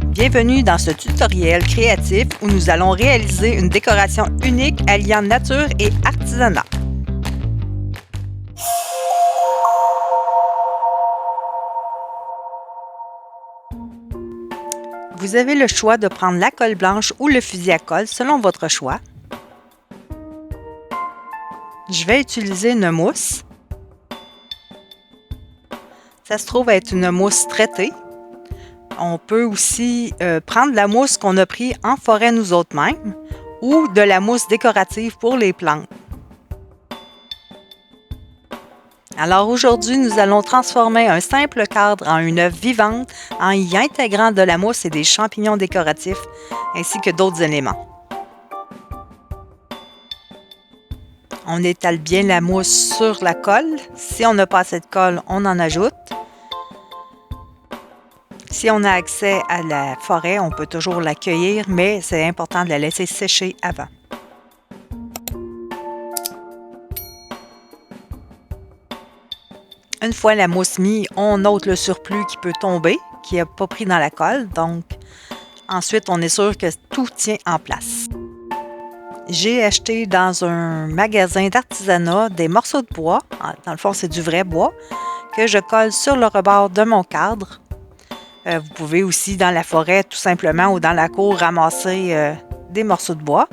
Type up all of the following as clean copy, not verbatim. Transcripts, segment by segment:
Bienvenue dans ce tutoriel créatif où nous allons réaliser une décoration unique alliant nature et artisanat. Vous avez le choix de prendre la colle blanche ou le fusil à colle selon votre choix. Je vais utiliser une mousse. Ça se trouve être une mousse traitée. On peut aussi prendre la mousse qu'on a pris en forêt nous autres mêmes ou de la mousse décorative pour les plantes. Alors aujourd'hui, nous allons transformer un simple cadre en une œuvre vivante en y intégrant de la mousse et des champignons décoratifs ainsi que d'autres éléments. On étale bien la mousse sur la colle. Si on n'a pas assez de colle, on en ajoute. Si on a accès à la forêt, on peut toujours la cueillir, mais c'est important de la laisser sécher avant. Une fois la mousse mise, on ôte le surplus qui peut tomber, qui n'a pas pris dans la colle. Donc, ensuite, on est sûr que tout tient en place. J'ai acheté dans un magasin d'artisanat des morceaux de bois, dans le fond c'est du vrai bois, que je colle sur le rebord de mon cadre. Vous pouvez aussi dans la forêt tout simplement ou dans la cour ramasser des morceaux de bois.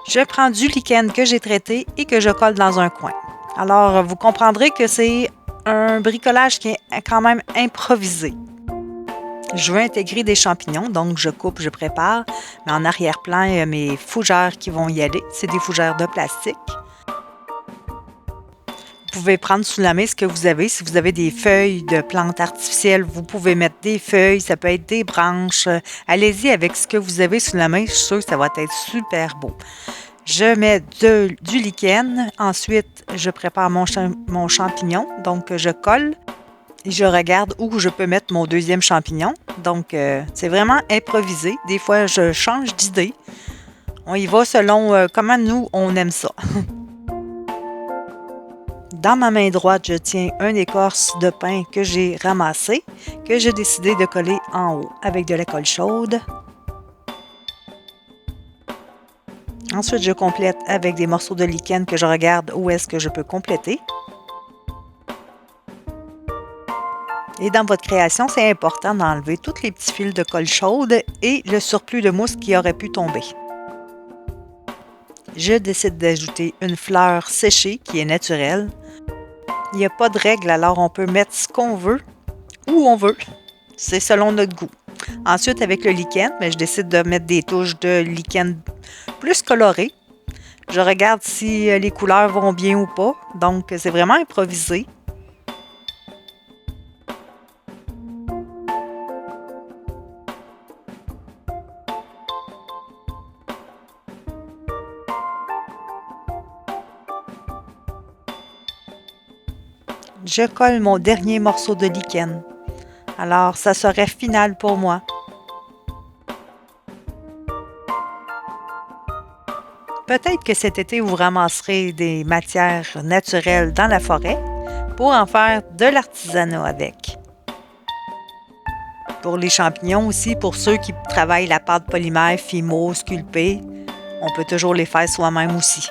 Je prends du lichen que j'ai traité et que je colle dans un coin. Alors vous comprendrez que c'est un bricolage qui est quand même improvisé. Je veux intégrer des champignons, donc je coupe, je prépare, mais en arrière-plan, il y a mes fougères qui vont y aller. C'est des fougères de plastique. Vous pouvez prendre sous la main ce que vous avez. Si vous avez des feuilles de plantes artificielles, vous pouvez mettre des feuilles, ça peut être des branches. Allez-y avec ce que vous avez sous la main, je suis sûre que ça va être super beau. Je mets du lichen, ensuite je prépare mon champignon, donc je colle. Et je regarde où je peux mettre mon deuxième champignon. Donc, c'est vraiment improvisé. Des fois, je change d'idée. On y va selon comment nous, on aime ça. Dans ma main droite, je tiens une écorce de pin que j'ai ramassée, que j'ai décidé de coller en haut avec de la colle chaude. Ensuite, je complète avec des morceaux de lichen que je regarde où est-ce que je peux compléter. Et dans votre création, c'est important d'enlever tous les petits fils de colle chaude et le surplus de mousse qui aurait pu tomber. Je décide d'ajouter une fleur séchée qui est naturelle. Il n'y a pas de règle, alors on peut mettre ce qu'on veut, où on veut. C'est selon notre goût. Ensuite, avec le lichen, je décide de mettre des touches de lichen plus colorées. Je regarde si les couleurs vont bien ou pas. Donc, c'est vraiment improvisé. Je colle mon dernier morceau de lichen. Alors, ça serait final pour moi. Peut-être que cet été, vous ramasserez des matières naturelles dans la forêt pour en faire de l'artisanat avec. Pour les champignons aussi, pour ceux qui travaillent la pâte polymère, fimo, sculptée, on peut toujours les faire soi-même aussi.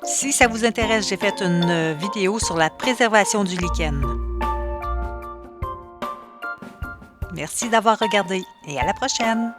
Si ça vous intéresse, j'ai fait une vidéo sur la préservation du lichen. Merci d'avoir regardé et à la prochaine!